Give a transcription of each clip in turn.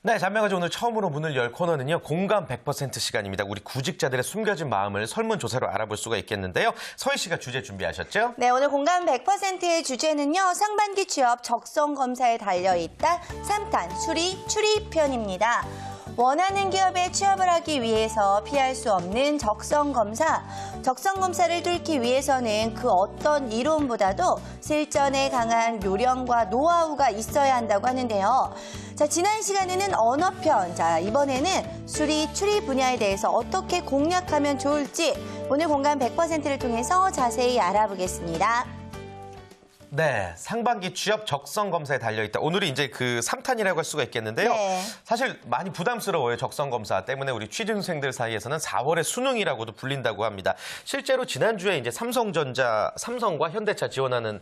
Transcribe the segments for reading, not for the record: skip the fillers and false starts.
네, 잔명아지 오늘 처음으로 문을 열 코너는요. 공감 100% 시간입니다. 우리 구직자들의 숨겨진 마음을 설문조사로 알아볼 수가 있겠는데요. 서희 씨가 주제 준비하셨죠? 네, 오늘 공감 100%의 주제는요. 상반기 취업 적성검사에 달려있다 3탄 수리 출입편입니다. 원하는 기업에 취업을 하기 위해서 피할 수 없는 적성검사. 적성검사를 뚫기 위해서는 그 어떤 이론보다도 실전에 강한 요령과 노하우가 있어야 한다고 하는데요. 자, 지난 시간에는 언어편, 자, 이번에는 수리, 출입 분야에 대해서 어떻게 공략하면 좋을지 오늘 공감 100%를 통해서 자세히 알아보겠습니다. 네, 상반기 취업 적성 검사에 달려있다. 오늘이 이제 그 3탄이라고 할 수가 있겠는데요. 네. 사실 많이 부담스러워요. 적성 검사 때문에 우리 취준생들 사이에서는 4월의 수능이라고도 불린다고 합니다. 실제로 지난주에 이제 삼성과 현대차 지원하는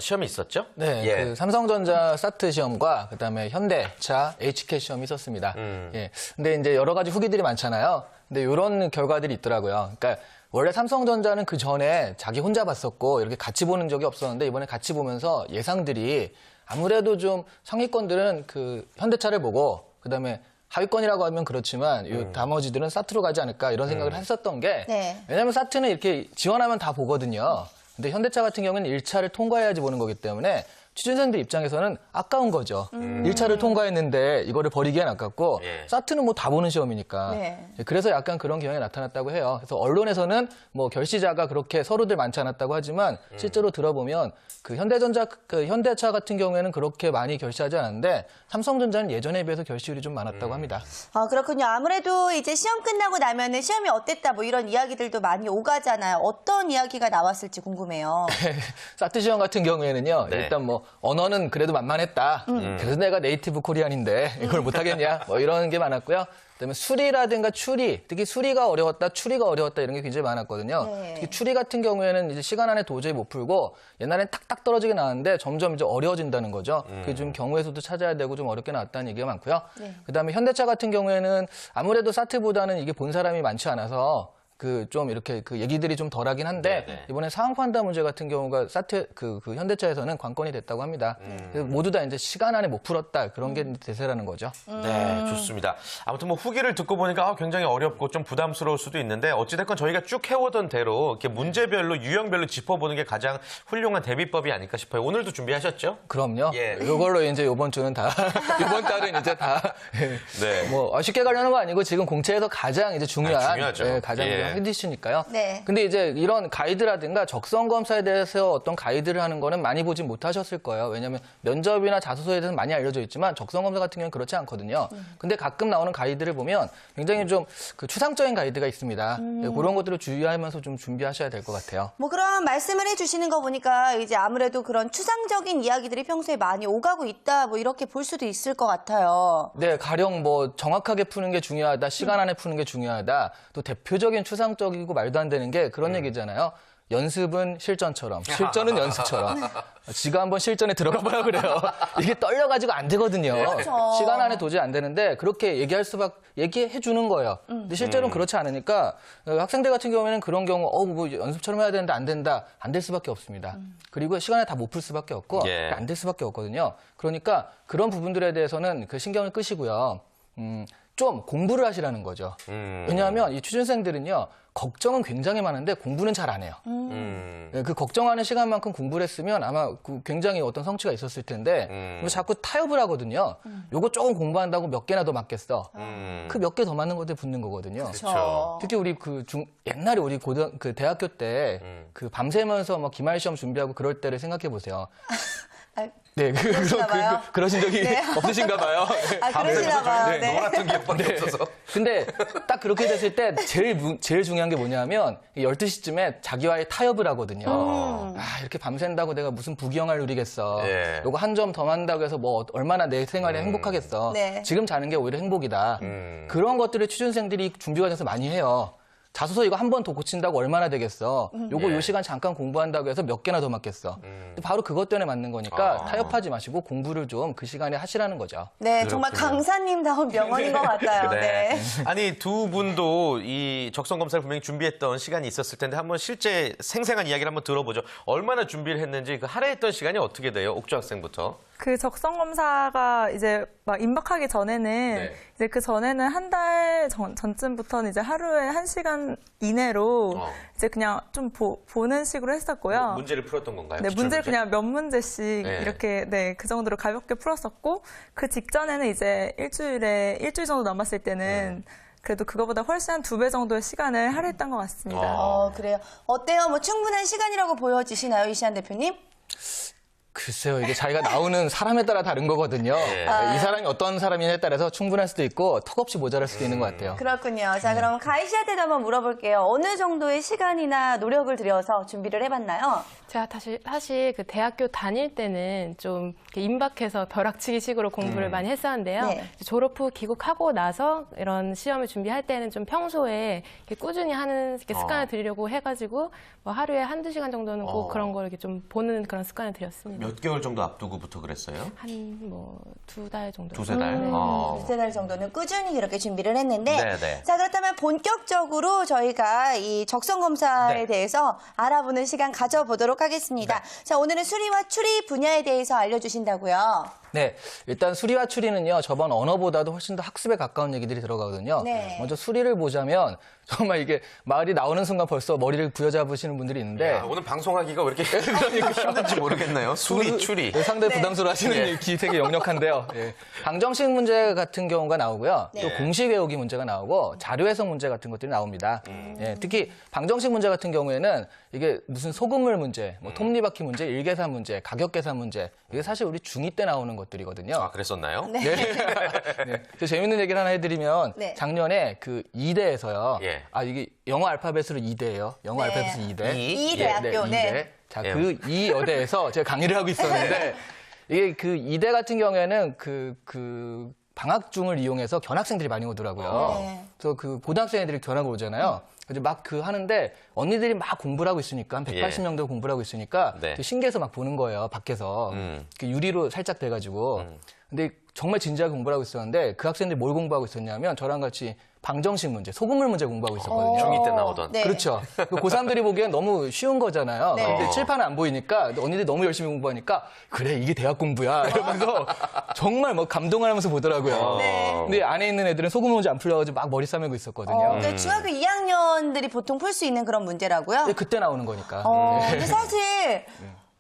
시험이 있었죠? 네, 예. 그 삼성전자 사트 시험과 그다음에 현대차 HK 시험이 있었습니다. 예. 근데 이제 여러 가지 후기들이 많잖아요. 근데 이런 결과들이 있더라고요. 그러니까 원래 삼성전자는 그 전에 자기 혼자 봤었고 이렇게 같이 보는 적이 없었는데 이번에 같이 보면서 예상들이 아무래도 좀 상위권들은 그 현대차를 보고 그다음에 하위권이라고 하면 그렇지만 이 나머지들은 사트로 가지 않을까 이런 생각을 했었던 게 네. 왜냐하면 사트는 이렇게 지원하면 다 보거든요. 근데 현대차 같은 경우는 1차를 통과해야지 보는 거기 때문에 취준생들 입장에서는 아까운 거죠. 1차를 통과했는데 이거를 버리기엔 아깝고 예. 사트는 뭐 다 보는 시험이니까. 네. 그래서 약간 그런 경향이 나타났다고 해요. 그래서 언론에서는 뭐 결시자가 그렇게 서로들 많지 않았다고 하지만 실제로 들어보면 그 현대차 같은 경우에는 그렇게 많이 결시하지 않았는데 삼성전자는 예전에 비해서 결시율이 좀 많았다고 합니다. 그렇군요. 아무래도 이제 시험 끝나고 나면은 시험이 어땠다 뭐 이런 이야기들도 많이 오가잖아요. 어떤 이야기가 나왔을지 궁금해요. 사트 시험 같은 경우에는요. 네. 일단 뭐 언어는 그래도 만만했다. 그래서 내가 네이티브 코리안인데 이걸 못하겠냐. 뭐 이런 게 많았고요. 그다음에 수리라든가 추리, 특히 수리가 어려웠다, 추리가 어려웠다 이런 게 굉장히 많았거든요. 네. 특히 추리 같은 경우에는 이제 시간 안에 도저히 못 풀고 옛날엔 탁탁 떨어지게 나왔는데 점점 이제 어려워진다는 거죠. 그게 좀 경우의 수도 찾아야 되고 좀 어렵게 나왔다는 얘기가 많고요. 네. 그다음에 현대차 같은 경우에는 아무래도 사트보다는 이게 본 사람이 많지 않아서 그 좀 이렇게 그 얘기들이 좀 덜하긴 한데 네네. 이번에 상황 판단 문제 같은 경우가 사트 그 현대차에서는 관건이 됐다고 합니다. 그래서 모두 다 이제 시간 안에 못 풀었다 그런 게 대세라는 거죠. 네, 좋습니다. 아무튼 뭐 후기를 듣고 보니까 굉장히 어렵고 좀 부담스러울 수도 있는데 어찌됐건 저희가 쭉 해오던 대로 이렇게 문제별로 유형별로 짚어보는 게 가장 훌륭한 대비법이 아닐까 싶어요. 오늘도 준비하셨죠? 그럼요. 예. 이걸로 이제 이번 주는 다 이번 달은 이제 다 네. 뭐 쉽게 가려는 거 아니고 지금 공채에서 가장 이제 중요한 중요하죠. 가장 예. 헤디시니까요. 네. 근데 이제 이런 가이드라든가 적성 검사에 대해서 어떤 가이드를 하는 거는 많이 보진 못하셨을 거예요. 왜냐하면 면접이나 자소서에 대해서는 많이 알려져 있지만 적성 검사 같은 경우는 그렇지 않거든요. 근데 가끔 나오는 가이드를 보면 굉장히 좀 그 추상적인 가이드가 있습니다. 그런 것들을 주의하면서 좀 준비하셔야 될 것 같아요. 뭐 그런 말씀을 해주시는 거 보니까 이제 아무래도 그런 추상적인 이야기들이 평소에 많이 오가고 있다 뭐 이렇게 볼 수도 있을 것 같아요. 네, 가령 뭐 정확하게 푸는 게 중요하다, 시간 안에 푸는 게 중요하다, 또 대표적인 추상적이고 말도 안 되는 게 그런 얘기잖아요. 연습은 실전처럼, 실전은 연습처럼. 지가 한번 실전에 들어가 보라 그래요. 이게 떨려가지고 안 되거든요. 그렇죠. 시간 안에 도저히 안 되는데 그렇게 얘기해 주는 거예요. 근데 실제로는 그렇지 않으니까 학생들 같은 경우에는 그런 경우, 뭐 연습처럼 해야 되는데 안 된다. 안 될 수밖에 없습니다. 그리고 시간에 다 못 풀 수밖에 없고, 예. 안 될 수밖에 없거든요. 그러니까 그런 부분들에 대해서는 그 신경을 끄시고요. 좀 공부를 하시라는 거죠. 왜냐하면 이 취준생들은요, 걱정은 굉장히 많은데 공부는 잘 안 해요. 그 걱정하는 시간만큼 공부를 했으면 아마 굉장히 어떤 성취가 있었을 텐데 자꾸 타협을 하고요. 요거 조금 공부한다고 몇 개나 더 맞겠어. 그 몇 개 더 맞는 것들 붙는 거거든요. 그렇죠. 특히 우리 옛날에 우리 대학교 때 그 밤새면서 막 기말 시험 준비하고 그럴 때를 생각해 보세요. 네, 그러시나 봐요. 그러신 적이 네. 없으신가 봐요. 그러시나 봐요. 네. 놀았던 기억밖에 없어서. 근데 딱 그렇게 됐을 때 제일 중요한 게 뭐냐면 12시쯤에 자기와의 타협을 하거든요. 이렇게 밤샌다고 내가 무슨 부귀영화를 누리겠어. 예. 요거 한 점 더 한다고 해서 뭐 얼마나 내 생활에 행복하겠어. 네. 지금 자는 게 오히려 행복이다. 그런 것들을 취준생들이 준비 과정에서 많이 해요. 자소서 이거 한 번 더 고친다고 얼마나 되겠어. 요거 요 시간 잠깐 공부한다고 해서 몇 개나 더 맞겠어. 근데 바로 그것 때문에 맞는 거니까 타협하지 마시고 공부를 좀 그 시간에 하시라는 거죠. 네, 정말 그렇군요. 강사님다운 명언인 것 같아요. 네. 아니, 두 분도 이 적성 검사를 분명히 준비했던 시간이 있었을 텐데 한번 실제 생생한 이야기를 한번 들어보죠. 얼마나 준비를 했는지 그 할애했던 시간이 어떻게 돼요? 옥주 학생부터. 그 적성 검사가 이제 막 임박하기 전에는 네. 이제 그 전에는 한 달 전쯤부터는 이제 하루에 1시간 이내로 이제 그냥 좀 보는 식으로 했었고요. 문제를 풀었던 건가요? 네, 기출 문제를 문제? 그냥 몇 문제씩 네. 이렇게 그 정도로 가볍게 풀었었고 그 직전에는 이제 일주일 정도 남았을 때는 그래도 그거보다 훨씬 한 2배 정도의 시간을 할애했던 것 같습니다. 그래요. 어때요? 뭐 충분한 시간이라고 보여지시나요, 이시안 대표님? 글쎄요, 이게 자기가 나오는 사람에 따라 다른 거거든요. 이 사람이 어떤 사람이냐에 따라서 충분할 수도 있고 턱없이 모자랄 수도 있는 것 같아요. 그렇군요. 자, 그럼 가희 씨한테도 한번 물어볼게요. 어느 정도의 시간이나 노력을 들여서 준비를 해봤나요? 제가 사실 그 대학교 다닐 때는 좀 이렇게 임박해서 벼락치기식으로 공부를 많이 했었는데요. 네. 졸업 후 귀국하고 나서 이런 시험을 준비할 때는 좀 평소에 이렇게 꾸준히 하는 이렇게 습관을 들이려고 해가지고 뭐 하루에 1-2시간 정도는 꼭 그런 걸 이렇게 좀 보는 그런 습관을 들였습니다. 몇 개월 정도 앞두고부터 그랬어요? 한 뭐 2달 정도. 2-3 달? 두세 달 정도는 꾸준히 그렇게 준비를 했는데 네네. 자, 그렇다면 본격적으로 저희가 이 적성 검사에 네. 대해서 알아보는 시간 가져보도록 하겠습니다. 자, 오늘은 수리와 추리 분야에 대해서 알려주신다고요. 네, 일단 수리와 추리는요, 저번 언어보다도 훨씬 더 학습에 가까운 얘기들이 들어가거든요. 네. 먼저 수리를 보자면 정말 이게 말이 나오는 순간 벌써 머리를 부여잡으시는 분들이 있는데 야, 오늘 방송하기가 왜 이렇게 힘든지 모르겠네요. 수리, 추리. 네, 상당히 부담스러워하시는 기 되게 역력한데요. 예. 방정식 문제 같은 경우가 나오고요. 또 공식 외우기 문제가 나오고 자료 해석 문제 같은 것들이 나옵니다. 예, 특히 방정식 문제 같은 경우에는 이게 무슨 소금물 문제, 뭐 톱니바퀴 문제, 일계산 문제, 가격계산 문제 이게 사실 우리 중2 때 나오는 것들이거든요. 아, 그랬었나요? 네. 네. 저 재밌는 얘기를 하나 해드리면 네. 작년에 그 2대에서요. 예. 아 이게 영어 알파벳으로 2대예요. 영어 네. 알파벳으로 2대. 이 대학교, 네. 자, 예. 그 이 여대에서 제가 강의를 하고 있었는데 이게 그 2대 같은 경우에는 그 방학 중을 이용해서 견학생들이 많이 오더라고요. 네. 그래서 그 고등학생 애들이 견학을 오잖아요. 그래서 막 그 하는데 언니들이 막 공부를 하고 있으니까 한 180명 정도 공부를 하고 있으니까 네. 되게 신기해서 막 보는 거예요. 밖에서. 그 유리로 살짝 돼가지고. 근데 정말 진지하게 공부를 하고 있었는데 그 학생들이 뭘 공부하고 있었냐면 저랑 같이 방정식 문제, 소금물 문제 공부하고 있었거든요. 중2 때 나오던. 네. 그렇죠. 그 고3들이 보기엔 너무 쉬운 거잖아요. 네. 근데 칠판은 안 보이니까 언니들이 너무 열심히 공부하니까 그래 이게 대학 공부야 이러면서 정말 뭐 감동을 하면서 보더라고요. 네. 근데 안에 있는 애들은 소금 문제 안 풀려가지고 막 머리 싸매고 있었거든요. 그러니까 중학교 2학년들이 보통 풀 수 있는 그런 문제라고요? 근데 그때 나오는 거니까. 근데 사실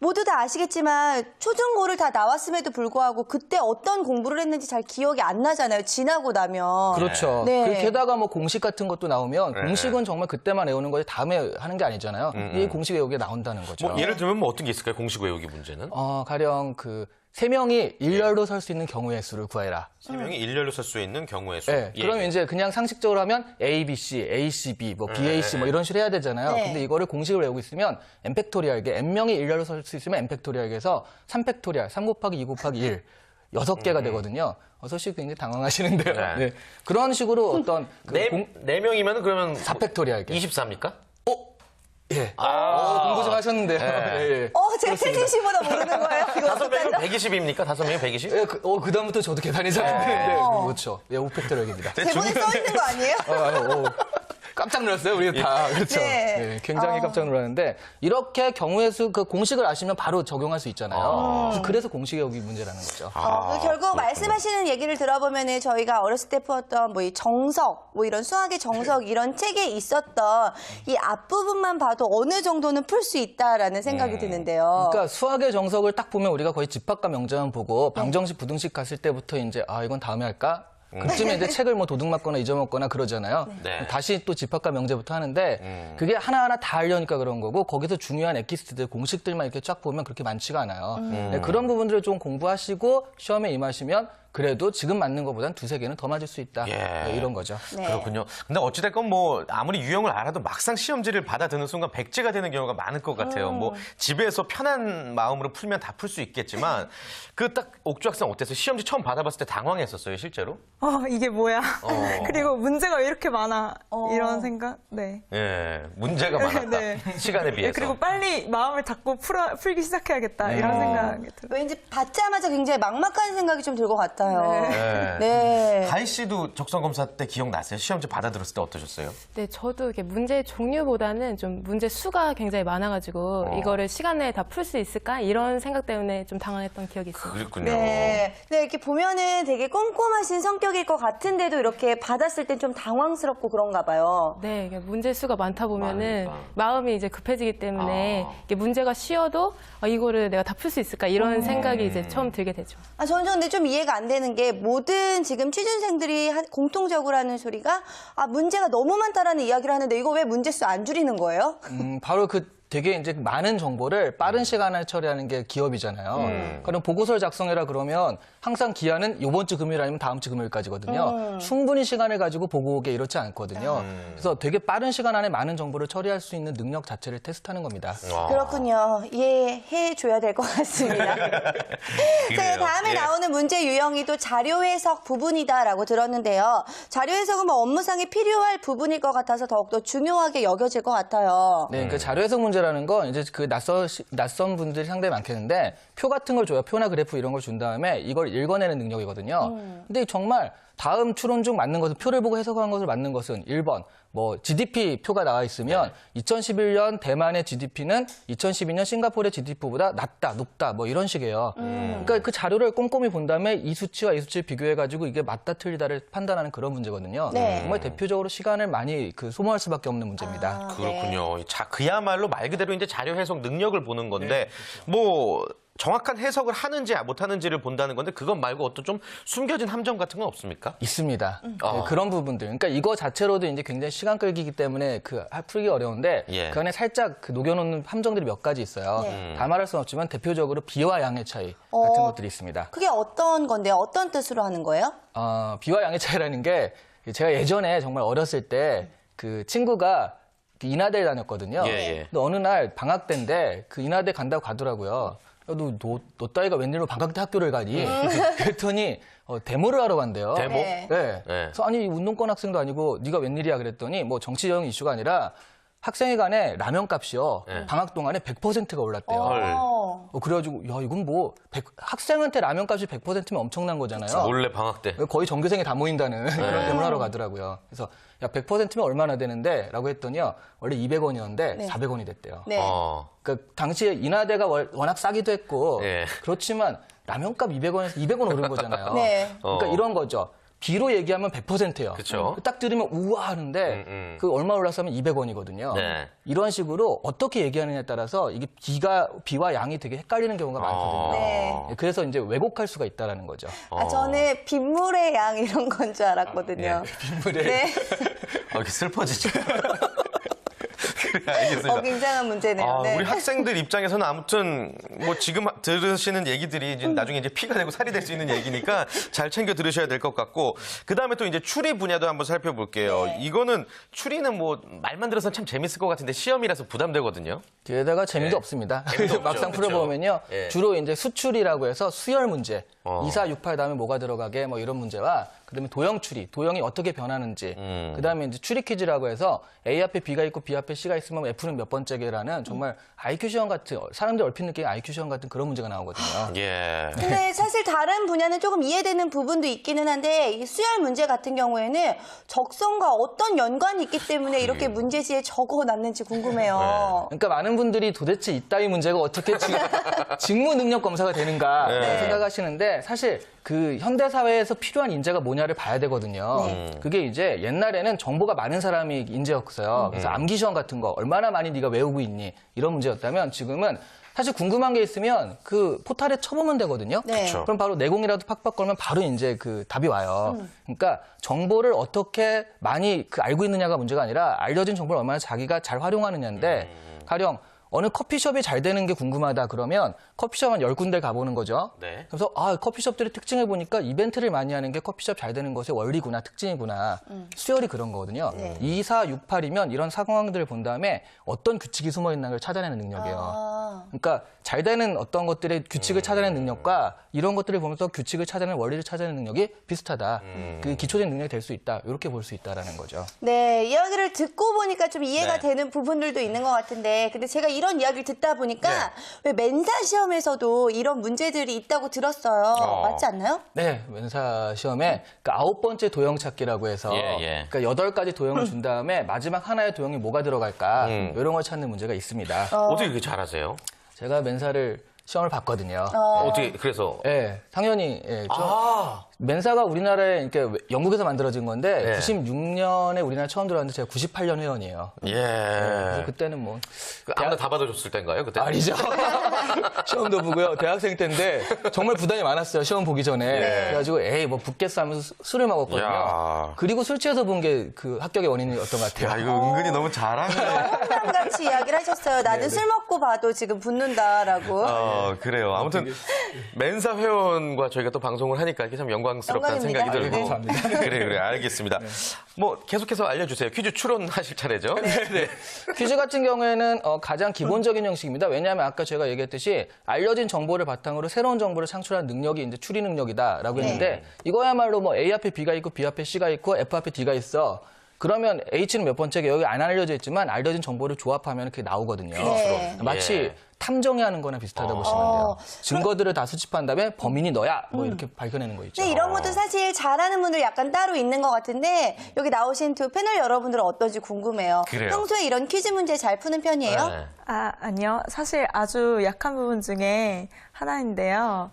모두 다 아시겠지만 초중고를 다 나왔음에도 불구하고 그때 어떤 공부를 했는지 잘 기억이 안 나잖아요. 지나고 나면. 그렇죠. 네. 그 게다가 뭐 공식 같은 것도 나오면 공식은 정말 그때만 외우는 거지 다음에 하는 게 아니잖아요. 이 공식 외우기에 나온다는 거죠. 뭐 예를 들면 뭐 어떤 게 있을까요? 공식 외우기 문제는? 가령 그 3명이 일렬로 설 수 있는 경우의 수를 구해라. 3명이 일렬로 설 수 있는 경우의 수. 네, 예, 그러면 예. 이제 그냥 상식적으로 하면 A, B, C, A, C, B, 뭐 B, A, C 뭐 이런 식으로 해야 되잖아요. 네. 근데 이거를 공식을 외우고 있으면 N팩토리알게 N명이 일렬로 설 수 있으면 N팩토리알에서 3팩토리알, 3 곱하기 2 곱하기 1, 6개가 되거든요. 어서씨 굉장히 당황하시는데요. 네. 네. 그런 식으로 어떤 그 네 명이면 그러면 4팩토리알게. 24입니까? 예. 공부 좀 하셨는데요. 네. 예, 예. 제가 태진 씨보다 모르는 거예요? 이거 5명이면 120입니까? 5명이면 120? 예, 그다음부터 저도 계산이 잘 안 되는데. 그렇죠. 예, 5팩토리알입니다. 대본에 써 있는 거 아니에요? 깜짝 놀랐어요, 우리 다. 그렇죠. 네. 네, 굉장히 깜짝 놀랐는데, 이렇게 경우의 수, 그 공식을 아시면 바로 적용할 수 있잖아요. 그래서 공식 외우기 문제라는 거죠. 결국 말씀하시는 얘기를 들어보면은 저희가 어렸을 때 풀었던 뭐 이 정석, 뭐 이런 수학의 정석 이런 책에 있었던 이 앞부분만 봐도 어느 정도는 풀 수 있다라는 생각이 드는데요. 그러니까 수학의 정석을 딱 보면 우리가 거의 집합과 명자만 보고 방정식, 부등식 갔을 때부터 이제, 이건 다음에 할까? 그쯤에 이제 책을 뭐 도둑 맞거나 잊어먹거나 그러잖아요. 네. 다시 또 집합과 명제부터 하는데 그게 하나하나 다 하려니까 그런 거고 거기서 중요한 엑기스트들, 공식들만 이렇게 쫙 보면 그렇게 많지가 않아요. 네, 그런 부분들을 좀 공부하시고 시험에 임하시면 그래도 지금 맞는 것보단 2-3개는 더 맞을 수 있다. 예. 네, 이런 거죠. 네. 그렇군요. 근데 어찌됐건 뭐 아무리 유형을 알아도 막상 시험지를 받아드는 순간 백지가 되는 경우가 많을 것 같아요. 뭐 집에서 편한 마음으로 풀면 다 풀 수 있겠지만 그 딱 옥주 학생 어땠어요? 시험지 처음 받아봤을 때 당황했었어요, 실제로? 이게 뭐야? 그리고 문제가 왜 이렇게 많아? 이런 생각? 네. 예, 문제가 많았다. 네. 시간에 비해서. 그리고 빨리 마음을 잡고 풀기 시작해야겠다. 이런 생각이 들어요. 왠지 받자마자 굉장히 막막한 생각이 좀 들 것 같아요. 같아요. 네. 네. 가희 씨도 적성 검사 때 기억나세요? 시험지 받아들었을 때 어떠셨어요? 네, 저도 이렇게 문제 종류보다는 좀 문제 수가 굉장히 많아가지고 이거를 시간 내에 다 풀 수 있을까? 이런 생각 때문에 좀 당황했던 기억이 있습니다. 그랬군요. 네. 네, 이렇게 보면은 되게 꼼꼼하신 성격일 것 같은데도 이렇게 받았을 땐 좀 당황스럽고 그런가 봐요. 네, 이게 문제 수가 많다 보면은 많으니까. 마음이 이제 급해지기 때문에 이게 문제가 쉬워도 이거를 내가 다 풀 수 있을까? 이런 생각이 이제 처음 들게 되죠. 저는 근데 좀 이해가 안 되는 게 모든 지금 취준생들이 공통적으로 하는 소리가 문제가 너무 많다라는 이야기를 하는데 이거 왜 문제수 안 줄이는 거예요? 바로 되게 이제 많은 정보를 빠른 시간에 처리하는 게 기업이잖아요. 그럼 보고서를 작성해라 그러면 항상 기한은 이번 주 금요일 아니면 다음 주 금요일까지거든요. 충분히 시간을 가지고 보고 오게 이렇지 않거든요. 그래서 되게 빠른 시간 안에 많은 정보를 처리할 수 있는 능력 자체를 테스트하는 겁니다. 그렇군요. 이해해줘야 될 것 같습니다. 자, 다음에 예. 나오는 문제 유형이 또 자료 해석 부분이다라고 들었는데요. 자료 해석은 뭐 업무상에 필요할 부분일 것 같아서 더욱더 중요하게 여겨질 것 같아요. 네, 그 자료 해석 문제라는 건 이제 그 낯선 분들이 상당히 많겠는데 표 같은 걸 줘요. 표나 그래프 이런 걸 준 다음에 이걸 읽어내는 능력이거든요. 근데 정말 다음 추론 중 맞는 것은 표를 보고 해석한 것을 맞는 것은 1번 뭐 GDP 표가 나와 있으면 2011년 대만의 GDP는 2012년 싱가포르의 GDP보다 낮다, 높다 뭐 이런 식이에요. 그러니까 그 자료를 꼼꼼히 본 다음에 이 수치와 이 수치를 비교해가지고 이게 맞다 틀리다를 판단하는 그런 문제거든요. 네. 정말 대표적으로 시간을 많이 소모할 수밖에 없는 문제입니다. 그렇군요. 자, 그야말로 말 그대로 이제 자료 해석 능력을 보는 건데 뭐 정확한 해석을 하는지 못하는지를 본다는 건데 그것 말고 어떤 좀 숨겨진 함정 같은 건 없습니까? 있습니다. 네, 그런 부분들. 그러니까 이거 자체로도 이제 굉장히 시간 끌기이기 때문에 풀기 어려운데 예. 그 안에 살짝 녹여놓는 함정들이 몇 가지 있어요. 다 말할 수는 없지만 대표적으로 비와 양의 차이 같은 것들이 있습니다. 그게 어떤 건데요? 어떤 뜻으로 하는 거예요? 비와 양의 차이라는 게 제가 예전에 정말 어렸을 때 그 친구가 인하대에 다녔거든요. 예, 예. 근데 어느 날 방학 때인데 그 인하대 간다고 가더라고요. 너 따위가 웬일로 방학 때 학교를 가니? 그랬더니 데모를 하러 간대요. 데모? 네. 네. 그래서 아니 운동권 학생도 아니고 네가 웬일이야 그랬더니 뭐 정치적 이슈가 아니라 학생회 간에 라면 값이요. 방학 동안에 100%가 올랐대요. 그래가지고 야 이건 뭐 학생한테 라면 값이 100%면 엄청난 거잖아요. 몰래 방학 때. 거의 전교생이 다 모인다는 그런 데모를 하러 가더라고요. 그래서 야 100%면 얼마나 되는데? 라고 했더니요. 원래 200원이었는데 400원이 됐대요. 네. 그러니까 당시에 인하대가 워낙 싸기도 했고 예. 그렇지만 라면값 200원에서 200원 오른 거잖아요. 네. 그러니까 이런 거죠. 비로 얘기하면 100%예요. 그쵸. 딱 들으면 우와 하는데 그 얼마 올랐으면 200원이거든요. 네. 이런 식으로 어떻게 얘기하느냐에 따라서 이게 비와 양이 되게 헷갈리는 경우가 많거든요. 네. 그래서 이제 왜곡할 수가 있다라는 거죠. 저는 빗물의 양 이런 건 줄 알았거든요. 빗물의 네. 이렇게 슬퍼지죠. 그래, 알겠습니다. 굉장한 문제네요. 네. 우리 학생들 입장에서는 아무튼 뭐 지금 들으시는 얘기들이 이제 나중에 이제 피가 되고 살이 될 수 있는 얘기니까 잘 챙겨 들으셔야 될 것 같고 그 다음에 또 이제 추리 분야도 한번 살펴볼게요. 네. 이거는 추리는 뭐 말만 들어서는 참 재밌을 것 같은데 시험이라서 부담되거든요. 게다가 재미도 네. 없습니다. 재미도 없죠. 막상 그쵸. 풀어보면요. 예. 주로 이제 수출이라고 해서 수열 문제, 2, 4, 6, 8 다음에 뭐가 들어가게 뭐 이런 문제와 그다음에 도형 추리, 도형이 어떻게 변하는지, 그다음에 이제 추리 퀴즈라고 해서 A 앞에 B가 있고 B 앞에 C가 있으면 F는 몇 번째게라는 정말 IQ 시험 같은 사람들 얼핏 느끼는 IQ 시험 같은 그런 문제가 나오거든요. 예. 근데 사실 다른 분야는 조금 이해되는 부분도 있기는 한데 이 수열 문제 같은 경우에는 적성과 어떤 연관이 있기 때문에 이렇게 문제지에 적어놨는지 궁금해요. 그러니까 많은 분들이 도대체 이따위 문제가 어떻게 직무 능력 검사가 되는가 생각하시는데 사실 그 현대 사회에서 필요한 인재가 뭐냐를 봐야 되거든요. 그게 이제 옛날에는 정보가 많은 사람이 인재였어요. 그래서 암기 시험 같은 거 얼마나 많이 네가 외우고 있니 이런 문제였다면 지금은 사실 궁금한 게 있으면 그 포탈에 쳐보면 되거든요. 네. 그쵸. 그럼 바로 내공이라도 팍팍 걸면 바로 이제 그 답이 와요. 그러니까 정보를 어떻게 많이 알고 있느냐가 문제가 아니라 알려진 정보를 얼마나 자기가 잘 활용하느냐인데 가령 어느 커피숍이 잘 되는 게 궁금하다 그러면 커피숍 한 10군데 가보는 거죠. 네. 그래서 커피숍들의 특징을 보니까 이벤트를 많이 하는 게 커피숍 잘 되는 것의 원리구나, 특징이구나. 수열이 그런 거거든요. 2, 4, 6, 8이면 이런 상황들을 본 다음에 어떤 규칙이 숨어 있는 걸 찾아내는 능력이에요. 그러니까 잘 되는 어떤 것들의 규칙을 찾아내는 능력과 이런 것들을 보면서 규칙을 찾아내는 원리를 찾아내는 능력이 비슷하다. 그 기초적인 능력이 될 수 있다. 이렇게 볼 수 있다라는 거죠. 네, 이야기를 듣고 보니까 좀 이해가 네. 되는 부분들도 있는 것 같은데 근데 제가 이 이런 이야기를 듣다 보니까 왜 멘사 시험에서도 이런 문제들이 있다고 들었어요. 맞지 않나요? 네, 멘사 시험에 그 9번째 도형 찾기라고 해서 그러니까 8가지 도형을 준 다음에 마지막 하나의 도형이 뭐가 들어갈까 이런 걸 찾는 문제가 있습니다. 어떻게 그렇게 잘하세요? 제가 멘사를 시험을 봤거든요. 어떻게 그래서? 네, 당연히 멘사가 우리나라에 이렇게 영국에서 만들어진 건데 96년에 우리나라 처음 들어왔는데 제가 98년 회원이에요. 그래서 그때는 뭐 아무나 다 받아줬을 때인가요? 그때? 아니죠. 시험도 보고요. 대학생 때인데 정말 부담이 많았어요. 시험 보기 전에. 그래가지고 에이 뭐 붙겠어 하면서 술을 먹었거든요. 야. 그리고 술 취해서 본 게 그 합격의 원인이었던 것 같아요. 야, 이거 은근히 너무 잘하네. 같이 이야기를 하셨어요. 나는 술 먹고 봐도 지금 붙는다라고. 그래요. 아무튼 멘사 회원과 저희가 또 방송을 하니까 이게 참 영광스럽다는 영광입니다. 생각이 들고. 감사합니다. 그래, 알겠습니다. 뭐 계속해서 알려주세요. 퀴즈 추론하실 차례죠? 네. 퀴즈 같은 경우에는 가장 기본적인 형식입니다. 왜냐하면 아까 제가 얘기했듯이 알려진 정보를 바탕으로 새로운 정보를 창출하는 능력이 이제 추리 능력이다라고 했는데 이거야말로 뭐 A 앞에 B가 있고 B 앞에 C가 있고 F 앞에 D가 있어. 그러면 H는 몇 번째가 여기 안 알려져 있지만 알려진 정보를 조합하면 그게 나오거든요. 마치 탐정이 하는 거나 비슷하다 보시면 돼요. 증거들을 다 수집한 다음에 범인이 너야 뭐 이렇게 밝혀내는 거 있죠. 근데 이런 것도 사실 잘하는 분들 약간 따로 있는 것 같은데 여기 나오신 두 패널 여러분들은 어떤지 궁금해요. 그래요. 평소에 이런 퀴즈 문제 잘 푸는 편이에요? 네. 아니요. 사실 아주 약한 부분 중에 하나인데요.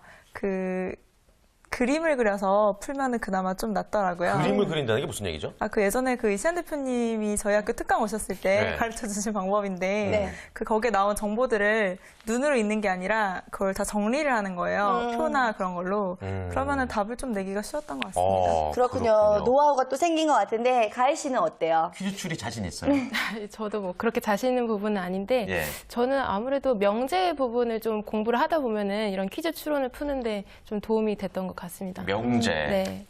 그림을 그려서 풀면은 그나마 좀 낫더라고요. 그림을 그린다는 게 무슨 얘기죠? 그 예전에 그 이시안 대표님이 저희 학교 특강 오셨을 때 가르쳐 주신 방법인데 거기에 나온 정보들을 눈으로 읽는 게 아니라 그걸 다 정리를 하는 거예요. 표나 그런 걸로. 그러면은 답을 좀 내기가 쉬웠던 것 같습니다. 그렇군요. 노하우가 또 생긴 것 같은데 가희 씨는 어때요? 퀴즈 추리 자신 있어요? 저도 뭐 그렇게 자신 있는 부분은 아닌데 저는 아무래도 명제 부분을 좀 공부를 하다 보면은 이런 퀴즈 추론을 푸는데 좀 도움이 됐던 것 같습니다. 명제. 네.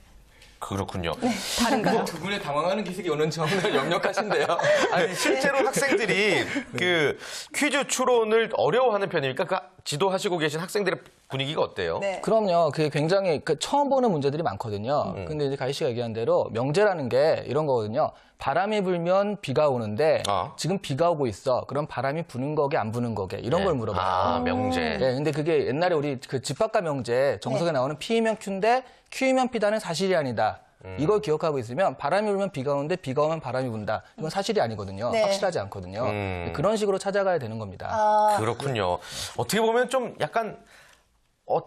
그렇군요. 다른가요? 두 분의 당황하는 기색이 오는 점을 역력하신데요. 아니, 실제로 학생들이 그 퀴즈 추론을 어려워하는 편입니까? 그 지도하시고 계신 학생들의 분위기가 어때요? 네. 그럼요. 그게 굉장히 처음 보는 문제들이 많거든요. 근데 이제 가희 씨가 얘기한 대로 명제라는 게 이런 거거든요. 바람이 불면 비가 오는데 지금 비가 오고 있어. 그럼 바람이 부는 거게 안 부는 거게 이런 걸 물어봐요. 명제. 네, 근데 그게 옛날에 우리 그 집합과 명제 정석에 나오는 P이면 Q인데 Q이면 P다는 사실이 아니다. 이걸 기억하고 있으면 바람이 불면 비가 오는데 비가 오면 바람이 분다. 이건 사실이 아니거든요. 확실하지 않거든요. 그런 식으로 찾아가야 되는 겁니다. 그렇군요. 어떻게 보면 좀 약간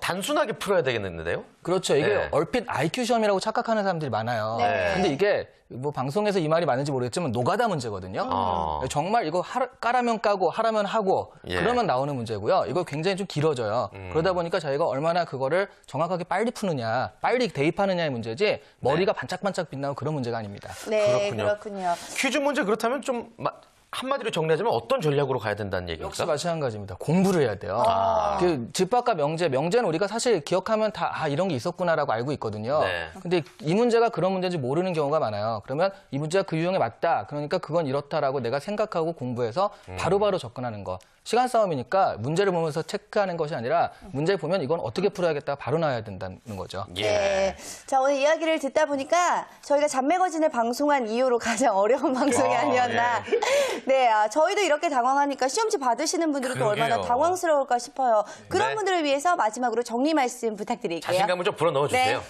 단순하게 풀어야 되겠는데요? 그렇죠. 이게 얼핏 IQ 시험이라고 착각하는 사람들이 많아요. 근데 이게 뭐 방송에서 이 말이 맞는지 모르겠지만 노가다 문제거든요. 정말 이거 까라면 까고 하라면 하고 그러면 나오는 문제고요. 이거 굉장히 좀 길어져요. 그러다 보니까 저희가 얼마나 그거를 정확하게 빨리 푸느냐, 빨리 대입하느냐의 문제지 머리가 반짝반짝 빛나고 그런 문제가 아닙니다. 네, 그렇군요. 퀴즈 문제 그렇다면 좀 한마디로 정리하자면 어떤 전략으로 가야 된다는 얘기입니까? 역시 마찬가지입니다. 공부를 해야 돼요. 그 집합과 명제는 우리가 사실 기억하면 다 이런 게 있었구나라고 알고 있거든요. 근데 이 문제가 그런 문제인지 모르는 경우가 많아요. 그러면 이 문제가 그 유형에 맞다. 그러니까 그건 이렇다라고 내가 생각하고 공부해서 바로바로 접근하는 거. 시간 싸움이니까 문제를 보면서 체크하는 것이 아니라 문제를 보면 이건 어떻게 풀어야겠다 바로 나와야 된다는 거죠. 네. 자, 오늘 이야기를 듣다 보니까 저희가 잡매거진을 방송한 이후로 가장 어려운 방송이 아니었나. 네, 저희도 이렇게 당황하니까 시험지 받으시는 분들은 또 얼마나 당황스러울까 싶어요. 그런 분들을 위해서 마지막으로 정리 말씀 부탁드릴게요. 자신감을 좀 불어넣어주세요.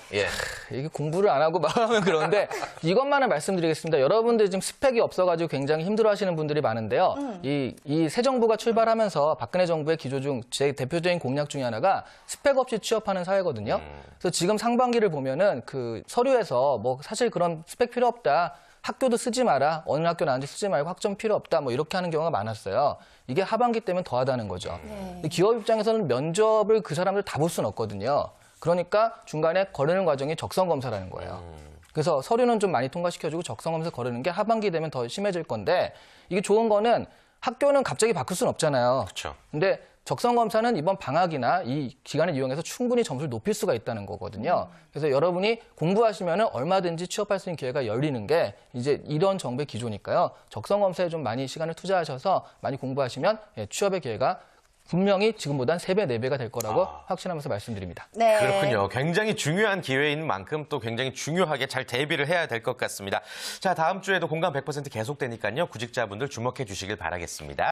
이게 공부를 안 하고 말하면 그런데 이것만은 말씀드리겠습니다. 여러분들 지금 스펙이 없어가지고 굉장히 힘들어하시는 분들이 많은데요. 이 새 정부가 출발하면서 박근혜 정부의 기조 중 제 대표적인 공약 중에 하나가 스펙 없이 취업하는 사회거든요. 그래서 지금 상반기를 보면은 그 서류에서 뭐 사실 그런 스펙 필요 없다. 학교도 쓰지 마라. 어느 학교 나왔는지 쓰지 말고 학점 필요 없다. 뭐 이렇게 하는 경우가 많았어요. 이게 하반기 때문에 더하다는 거죠. 근데 기업 입장에서는 면접을 그 사람들 다 볼 수는 없거든요. 그러니까 중간에 거르는 과정이 적성검사라는 거예요. 그래서 서류는 좀 많이 통과시켜주고 적성검사 거르는 게 하반기 되면 더 심해질 건데 이게 좋은 거는 학교는 갑자기 바꿀 수는 없잖아요. 그렇죠. 근데 적성검사는 이번 방학이나 이 기간을 이용해서 충분히 점수를 높일 수가 있다는 거거든요. 그래서 여러분이 공부하시면 얼마든지 취업할 수 있는 기회가 열리는 게 이제 이런 정부의 기조니까요. 적성검사에 좀 많이 시간을 투자하셔서 많이 공부하시면 취업의 기회가 분명히 지금보단 3배, 4배가 될 거라고 확신하면서 말씀드립니다. 네. 그렇군요. 굉장히 중요한 기회인 만큼 또 굉장히 중요하게 잘 대비를 해야 될 것 같습니다. 자, 다음 주에도 공감 100% 계속되니까요. 구직자분들 주목해 주시길 바라겠습니다.